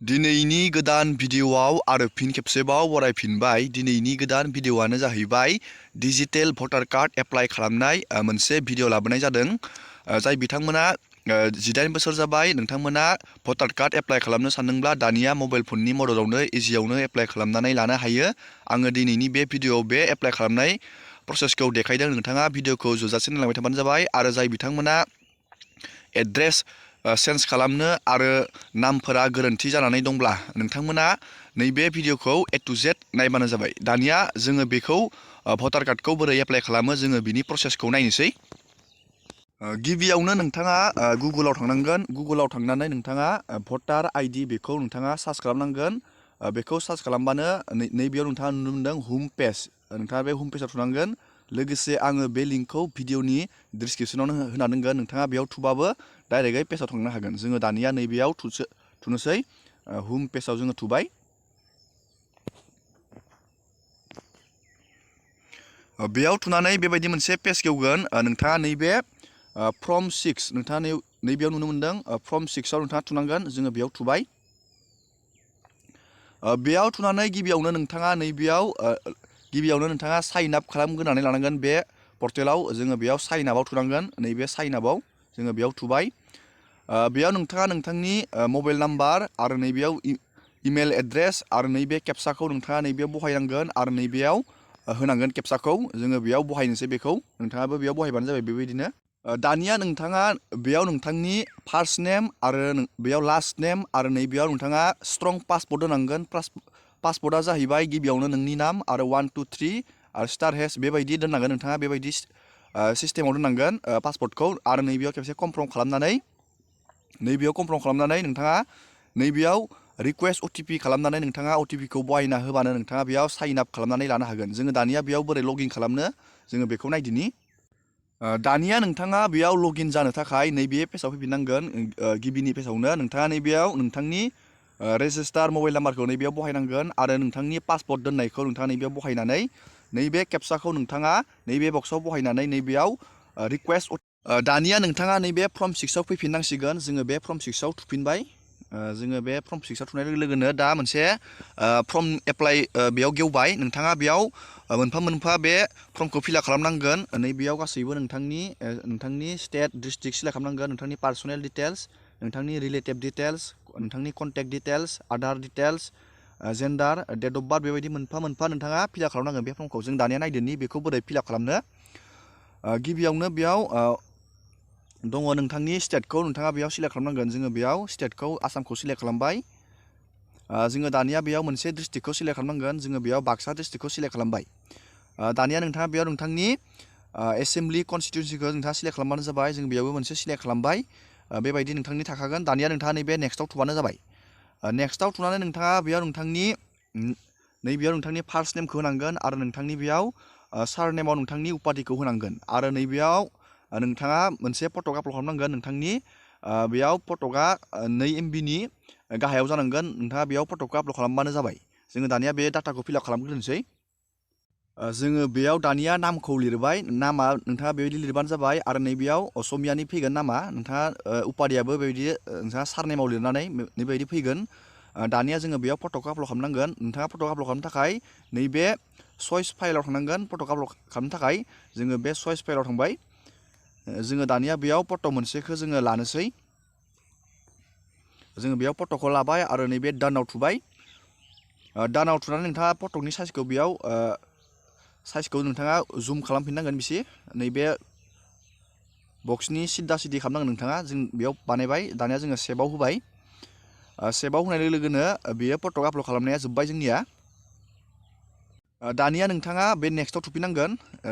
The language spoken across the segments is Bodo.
दिनैनि गोदान भिडिअआव आरो फिन खेबसेबाव बरायफिनबाय। दिनैनि गोदान भिडिअआनो जाहैबाय डिजिटेल भटार कार्ड एप्लाइ खालामनाय मोनसे भिडिअ लाबोनाय जादों। जाय बिथांमोना 18 बोसोर जाबाय, नोंथांमोना भटार कार्ड एप्लाइ खालामनो सानदोंब्ला दानिया मबाइल फननि मददावनो इजियावनो एप्लाइ खालामनानै लानो हायो। आङो दिनैनि बे भिडिअआव बे एप्लाइ खालामनाय प्रसेसखौ देखायदों। नोंथाङा भिडिअखौ जोबजासिम नायलांबाय थाबानो जाबाय। आरो जाय बिथांमोना एड्रेस चेन्ज खालामनो आरो नामफोरा गोरोन्थि जानानै दंब्ला नोंथांमोना नैबे भिडिअखौ A to Z नायबानो जाबाय। दानिया जोङो बेखौ भटार कार्डखौ बोरै एप्लाइ खालामो जोङो बिनि प्रसेसखौ नायनोसै। गिबियावनो नोंथाङा गुगोलाव थांनांगोन। गुगोलाव थांनानै नोंथाङा भटार आइडि बेखौ नोंथाङा सार्च खालामनांगोन। बेखौ सार्च खालामबानो नैबेयाव नोंथाङा नुनो मोनदों हम पेज। नोंथाङा बे हम पेजाव थुनांगोन। लोगोसे आङो बे लिंकखौ भिडिअनि डिसक्रिपसनावनो होना दोनगोन। नोंथाङा बेयाव थुबाबो डाइरेक्टयै पेजाव थांनो हागोन। जोङो दानिया नैबेयाव थुनोसै। हम पेजाव जोङो थुबाय। बेयाव थुनानै बेबायदि मोनसे पेज गेवगोन। नोंथाङा नैबे फर्म 6 नोंथाङा नैबेयाव नुनो मोनदों। फर्म 6आव नोंथाङा थुनांगोन। जोङो बेयाव थुबाय। बेयाव थुनानै गिबियावनो नोंथाङा साइन आप खालामग्रोनानै लानांगोन। बे पर्टेलाव जोङो बेयाव साइन आपआव थुनांगोन। नैबे साइन आपआव जोङो बेयाव थुबाय। बेयाव नोंथाङा नोंथांनि मबाइल नाम्बार आरो नैबेयाव इमेल एड्रेस आरो नैबे केपसाखौ नोंथाङा नैबेयाव बहायनांगोन आरो नैबेयाव होनांगोन केपसाखौ। जोङो बेयाव बहायनोसै बेखौ। नोंथाङाबो बेयाव बहायबानो जाबाय बेबायदिनो। दानिया नोंथाङा बेयाव नोंथांनि फार्स्ट नेम आरो बेयाव लास्ट नेम आरो नैबेयाव नोंथाङा स्ट्रं पासपर्ट होनांगोन। पासपर्टआ जाहैबाय गिबियावनो नोंनि नाम आरो 1 2 3 आरो स्टार हेस बेबायदि दोननांगोन। नोंथाङा बेबायदि सिस्टेमाव दोननांगोन पासपर्टखौ। आरो नैबेयाव खेबसे कनफार्म खालामनानै नोंथाङा नैबेयाव रिकुवेस्ट OTP खालामनानै नोंथाङा OTPखौ बहायना होबानो नोंथाङा बेयाव साइन आप खालामनानै लानो हागोन। जोङो दानिया बेयाव बोरै लगइन खालामनो जोङो बेखौ नायदिनि। दानिया नोंथाङा बेयाव लगइन जानो थाखाय नैबे पेजाव फैफिननांगोन। गिबिनि पेजावनो नोंथाङा नैबेयाव नोंथांनि रेजिस्टार मबाइल नाम्बारखौ नैबेयाव बहायनांगोन आरो नोंथांनि पासपर्ट दोननायखौ नोंथाङा नैबेयाव बहायनानै नैबे केपसाखौ नोंथाङा नैबे बक्सआव बहायनानै नैबेयाव रिकुवेस्ट दानिया नोंथाङा नैबे फर्म 6आव फैफिननांसिगोन। जोङो बे फर्म 6आव थुफिनबाय। जोङो बे फर्म 6आव थुनाय लोगो लोगोनो दा मोनसे फर्म एप्लाइ बेयाव गेवबाय। नोंथाङा बेयाव मोनफा मोनफा बे फर्मखौ फिलआप खालामनांगोन। नैबेयाव गासैबो नोंथांनि स्टेट डिस्ट्रिक्ट सिलेक्ट खालामनांगोन। नोंथांनि पार्सनेल डिटेल्स, नोंथांनि रिलेटिभ डिटेल्स, नोंथांनि contact details, Aadhaar details, gender, date of birth बेबायदि मोनफा मोनफा नोंथाङा फिलआप खालामनांगोन बे फर्मखौ। जों दानिया नायदोनि बेखौ बोरै फिलआप खालामनो। गिबियावनो बेयाव दङ नोंथांनि स्टेटखौ नोंथाङा बेयाव सिलेक्ट खालामनांगोन। जोङो बेयाव स्टेटखौ आसामखौ सिलेक्ट खालामबाय। जोङो दानिया बेयाव मोनसे डिस्ट्रिक्टखौ सिलेक्ट खालामनांगोन। जोङो बेयाव बाक्सा डिस्ट्रिक्टखौ सिलेक्ट खालामबाय। दानिया नोंथाङा बेयाव नोंथांनि एसेम्बलि कनस्टिटिउन्सिखौ नोंथाङा सिलेक्ट खालामबानो जाबाय। जों बेयावबो मोनसे सिलेक्ट खालामबाय। बेबायदि नोंथांनि थाखागोन। दानिया नोंथाङा नैबे नेक्स्टआव थुबानो जाबाय। नेक्स्टआव थुनानै नोंथाङा बेयाव नोंथांनि फार्स्ट नेमखौ होनांगोन आरो नोंथांनि बेयाव सार नेमाव नोंथांनि उपाधिखौ होनांगोन आरो नैबेयाव नोंथाङा मोनसे फटक आपल'ड खालामनांगोन। नोंथांनि बेयाव फटकआ 2 MBनि गाहायाव जानांगोन। नोंथाङा बेयाव फटकखौ आपल'ड खालामबानो जाबाय। जोङो दानिया बे डाटाखौ फिलआप खालामग्रोनोसै। जोङो बेयाव दानिया नामखौ लिरबाय। नामा नोंथाङा बेबायदि लिरबानो जाबाय आरो नैबेयाव असमियानि फैगोन नामा। नोंथाङा उपाधियाबो बेबायदि नोंथाङा सार नेमाव लिरनानै बेबायदि फैगोन। दानिया जोङो बेयाव फटकखौ आपल'ड खालामनांगोन। नोंथाङा फटक आपल'ड खालामनो थाखाय नैबे चइस फाइलाव थांनांगोन। फटक आपल'ड खालामनो थाखाय जोङो बे चइस फाइलाव थांबाय। जोङो दानिया बेयाव फट' मोनसेखौ जोङो लानोसै। जोङो बेयाव फट'खौ लाबाय आरो नैबे डानआव थुबाय। डानआव थुनानै नोंथाङा फटकनि साइजखौ बेयाव नोंथाङा जुम खालामफिननांगोन। बिसि नैबे बक्सनि सिदा सिदि खालामनांगोन नोंथाङा। जों बेयाव बानायबाय। दानिया जोङो सेभआव होबाय। सेभआव होनाय लोगो लोगोनो बेयो फटक आपल'ड खालामनाया जोब्बाय जोंनिया। दानिया नोंथाङा बे नेक्स्टआव थुफिननांगोन।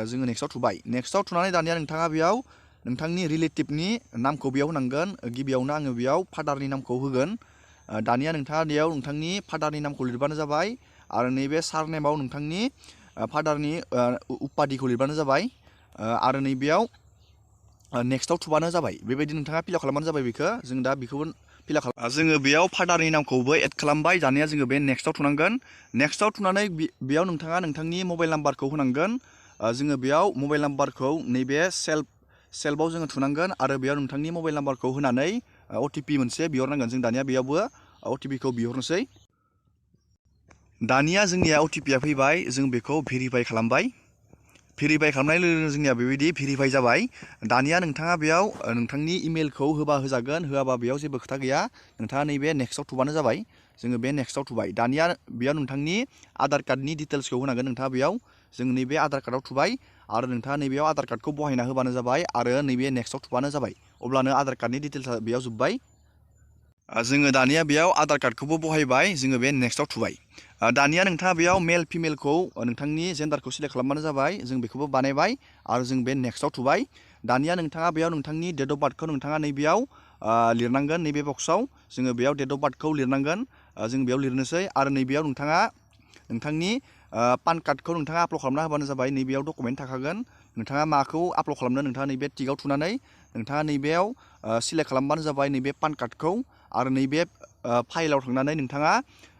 जोङो नेक्स्टआव थुबाय। नेक्स्टआव थुनानै दानिया नोंथाङा बेयाव नोंथांनि रिलेटिभनि नामखौ बेयाव होनांगोन। गिबियावनो आङो बेयाव फादारनि नामखौ होगोन। दानिया नोंथाङा बेयाव नोंथांनि फादारनि नामखौ लिरबानो जाबाय आरो नैबे सार नेमाव नोंथांनि फादारनि उपाधिखौ लिरबानो जाबाय आरो नैबेयाव नेक्स्टआव थुबानो जाबाय। बेबायदि नोंथाङा फिलआप खालामबानो जाबाय बेखौ। जों दा बेखौबो फिलआप खालाम। जोङो बेयाव फादारनि नामखौबो एड खालामबाय। दानिया जोङो बे नेक्स्टआव थुनांगोन। नेक्स्टआव थुनानै बेयाव नोंथाङा नोंथांनि मबाइल नाम्बारखौ होनांगोन। जोङो बेयाव मबाइल नाम्बारखौ नैबे सेल्फआव जोङो थुनांगोन आरो बेयाव नोंथांनि मबाइल नाम्बारखौ होनानै OTP मोनसे बिहरनांगोन। जों दानिया बेयावबो अटिपिखौ बिहरनोसै। दानिया जोंनिया अटिपिया फैबाय, जों बेखौ भेरिफाइ खालामबाय। भेरिफाइ खालामनाय लोगो लोगो जोंनिया बेबायदि भेरिफाइ जाबाय। दानिया नोंथाङा बेयाव नोंथांनि इमेलखौ होबा होजागोन, होआबा बेयाव जेबो खोथा गैया। नोंथाङा नैबे नेक्स्टआव थुबानो जाबाय। जोङो बे नेक्स्टआव थुबाय। दानिया बेयाव नोंथांनि आधार कार्डनि डिटेल्सखौ होनांगोन नोंथाङा बेयाव। जों नैबे आधार कार्डआव थुबाय आरो नोंथाङा नैबेयाव आधार कार्डखौ बहायना होबानो जाबाय आरो नैबे नेक्स्टआव थुबानो जाबाय। अब्लानो आधार कार्डनि डिटेल्सआ बेयाव जोब्बाय। जोङो दानिया बेयाव आधार कार्डखौबो बहायबाय, जोङो बे नेक्स्टआव थुबाय। दानिया नोंथाङा बेयाव मेल फिमेलखौ नोंथांनि जेन्डारखौ सिलेक्ट खालामबानो जाबाय। जों बेखौबो बानायबाय आरो जों बे नेक्स्टआव थुबाय। दानिया नोंथाङा बेयाव नोंथांनि डेट अफ बार्थखौ नोंथाङा नैबेयाव लिरनांगोन। नैबे बक्सआव जोङो बेयाव डेट अफ बार्थखौ लिरनांगोन। जों बेयाव लिरनोसै आरो नैबेयाव नोंथाङा नोंथांनि पान कार्डखौ नोंथाङा आपल'ड खालामना होबानो जाबाय। नैबेयाव डकुमेन्ट थाखागोन। नोंथाङा माखौ आपल'ड खालामनो नोंथाङा नैबे टिकआव थुनानै नोंथाङा नैबेयाव सिलेक्ट खालामबानो जाबाय नैबे पान कार्डखौ आरो नैबे फाइलाव थांनानै नोंथाङा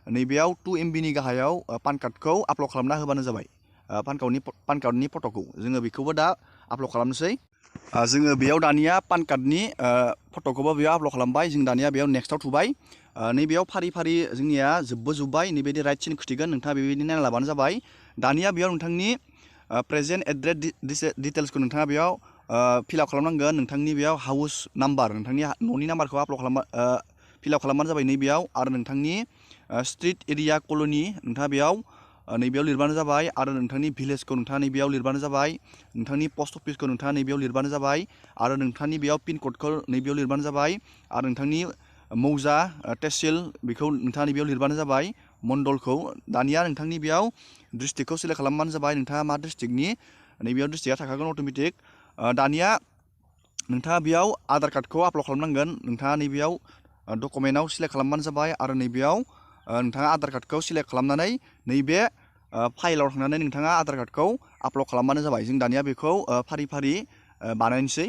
नैबेयाव 2 MBनि गाहायाव पान कार्डखौ आपल'ड खालामना होबानो जाबाय। पान कार्डनि फट'खौ जोङो बेखौबो दा आपल'ड खालामनोसै। जोङो बेयाव दानिया पान कार्डनि फट'खौबो बेयाव आपल'ड खालामबाय। जों दानिया बेयाव नेक्स्टआव थुबाय। नैबेयाव फारि फारि जोंनिया जोब्बाय। नैबेदि राइट सिन खिथिगोन, नोंथाङा बेबायदि नायना लाबानो जाबाय। दानिया बेयाव नोंथांनि प्रेजेन्ट एड्रेस डिटेल्सखौ नोंथाङा बेयाव फिलआप खालामनांगोन। नोंथांनि बेयाव हाउस नाम्बार, नोंथांनि न'नि नाम्बारखौ फिलआप खालामबानो जाबाय नैबेयाव आरो नोंथांनि स्ट्रिट एरिया कल'नि नोंथाङा बेयाव नैबेयाव लिरबानो जाबाय आरो नोंथांनि भिलेजखौ नोंथाङा नैबेयाव लिरबानो जाबाय। नोंथांनि पस्ट अफिसखौ नोंथाङा नैबेयाव लिरबानो जाबाय आरो नोंथांनि बेयाव पिन क'डखौ नैबेयाव लिरबानो जाबाय आरो नोंथांनि मौजा तहसिल बेखौ नोंथाङा नैबेयाव लिरबानो जाबाय। मण्डलखौ दानिया नोंथांनि बेयाव डिस्ट्रिक्टखौ सिलेक्ट खालामबानो जाबाय। नोंथाङा मा डिस्ट्रिक्टनि, नैबेयाव डिस्ट्रिक्टआ थाखागोन अट'मेटिक। दानिया नोंथाङा बेयाव आधार कार्डखौ आपल'ड खालामनांगोन। नोंथाङा नैबेयाव डकुमेन्टआव सिलेक्ट खालामबानो जाबाय आरो नैबेयाव नोंथाङा आधार कार्डखौ सिलेक्ट खालामनानै नैबे फाइलाव थांनानै नोंथाङा आधार कार्डखौ आपल'ड खालामबानो जाबाय। जों दानिया बेखौ फारि फारि बानायनोसै।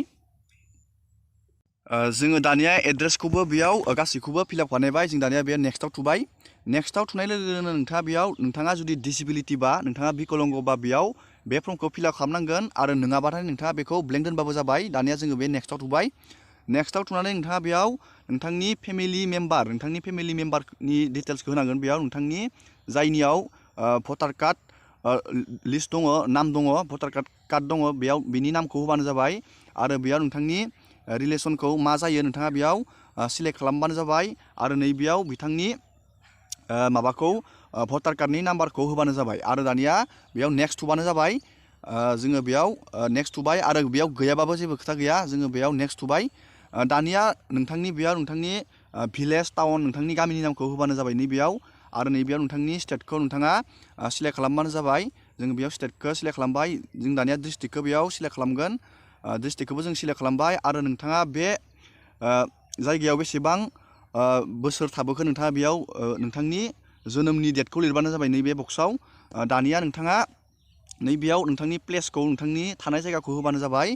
जोङो दानिया एड्रेसखौबो बेयाव गासैखौबो फिलआप बानायबाय। जों दानिया बे नेक्स्टआव थुबाय। नेक्स्टआव थुनाय लोगो लोगोनो नोंथाङा बेयाव नोंथाङा जुदि डिसेबिलिटिबा, नोंथाङा बिकलंगबा बेयाव बे फर्मखौ फिलआप खालामनांगोन आरो नङाबाथाय नोंथाङा बेखौ ब्लेंक दोनबाबो जाबाय। दानिया जोङो बे नेक्स्टआव थुबाय। नेक्स्टआव थुनानै नोंथाङा बेयाव नोंथांनि फेमिलि मेम्बारनि डिटेल्सखौ होनांगोन। बेयाव नोंथांनि जायनियाव भटार कार्ड लिस्ट दङ, नाम दङ, भटार कार्ड दङ, बेयाव बिनि नामखौ होबानो जाबाय आरो बेयाव नोंथांनि रिलेसनखौ मा जायो नोंथाङा बेयाव सिलेक्ट खालामबानो जाबाय आरो नैबेयाव बिथांनि माबाखौ भटार कार्डनि नाम्बारखौ होबानो जाबाय आरो दानिया बेयाव नेक्स्ट थुबानो जाबाय। जोङो बेयाव नेक्स्ट थुबाय आरो बेयाव गैयाबाबो जेबो खोथा गैया, जोङो बेयाव नेक्स्ट थुबाय। दानिया नोंथांनि बेयाव नोंथांनि भिलेज, टाउन, नोंथांनि गामिनि नामखौ होबानो जाबाय नैबेयाव आरो नैबेयाव नोंथांनि स्टेटखौ नोंथाङा सिलेक्ट खालामबानो जाबाय। जों बेयाव स्टेटखौ सिलेक्ट खालामबाय। जों दानिया डिस्ट्रिक्टखौ बेयाव सिलेक्ट खालामगोन। डिस्ट्रिक्टखौबो जों सिलेक्ट खालामबाय आरो नोंथाङा बे जायगायाव बेसेबां बोसोर थाबोखो नोंथाङा बेयाव नोंथांनि जोनोमनि डेटखौ लिरबानो जाबाय नैबे बक्सआव। दानिया नोंथाङा नैबेयाव नोंथांनि प्लेसखौ, नोंथांनि थानाय जायगाखौ होबानो जाबाय।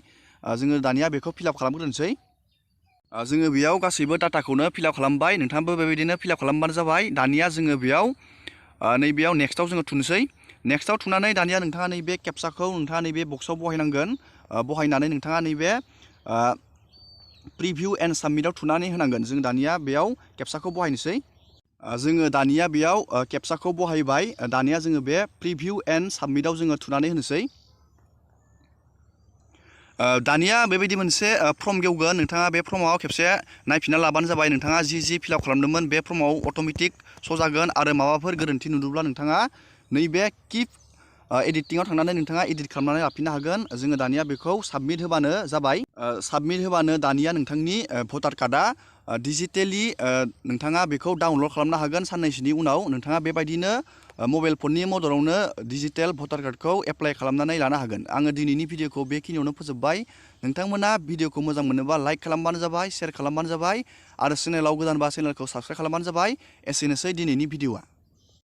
जोङो दानिया बेखौ फिलआप खालामग्रोनोसै। जोङो बेयाव गासैबो डाटाखौनो फिलआप खालामबाय। नोंथाङाबो बेबायदिनो फिलआप खालामबानो जाबाय। दानिया जोङो बेयाव नैबेयाव नेक्स्टआव जोङो थुनोसै। नेक्स्टआव थुनानै दानिया नोंथाङा नैबे केपसाखौ नोंथाङा नैबे बक्सआव बहायनांगोन। बहायनानै नोंथाङा नैबे प्रिभिउ एन्ड साबमिटआव थुनानै होनांगोन। जों दानिया बेयाव केपसाखौ बहायनोसै। जोङो दानिया बेयाव केपसाखौ बहायबाय। दानिया जोङो बे प्रिभिउ एन्ड साबमिटआव जोङो थुनानै होनोसै। दानिया बेबायदि मोनसे फर्म गेवगोन। नोंथाङा बे फर्माव खेबसे नायफिनना लाबानो जाबाय। नोंथाङा जि फिलआप खालामदोंमोन बे फर्माव अट'मेटिक श' जागोन आरो माबाफोर गोरोन्थि नुदोंब्ला नोंथाङा नैबे किप एडिटिंआव थांनानै नोंथाङा एडिट खालामनानै लाफिननो हागोन। जोङो दानिया बेखौ साबमिट होबानो जाबाय। साबमिट होबानो दानिया नोंथांनि भटार कार्डआ डिजिटेलि नोंथाङा बेखौ डाउनलड खालामनो हागोन। साननैसोनि उनाव नोंथाङा बेबायदिनो मबाइल फननि मददावनो डिजिटेल भटार कार्डखौ एप्लाइ खालामनानै लानो हागोन। आङो दिनैनि भिडिअखौ बेखिनियावनो फोजोबबाय। नोंथांमोना भिडिअखौ मोजां मोनोबा लाइक खालामबानो जाबाय, शेयार खालामबानो जाबाय आरो चेनेलाव गोदानबा चेनेलखौ साबस्क्राइब खालामबानो जाबाय। एसेनोसै दिनैनि भिडिअआ।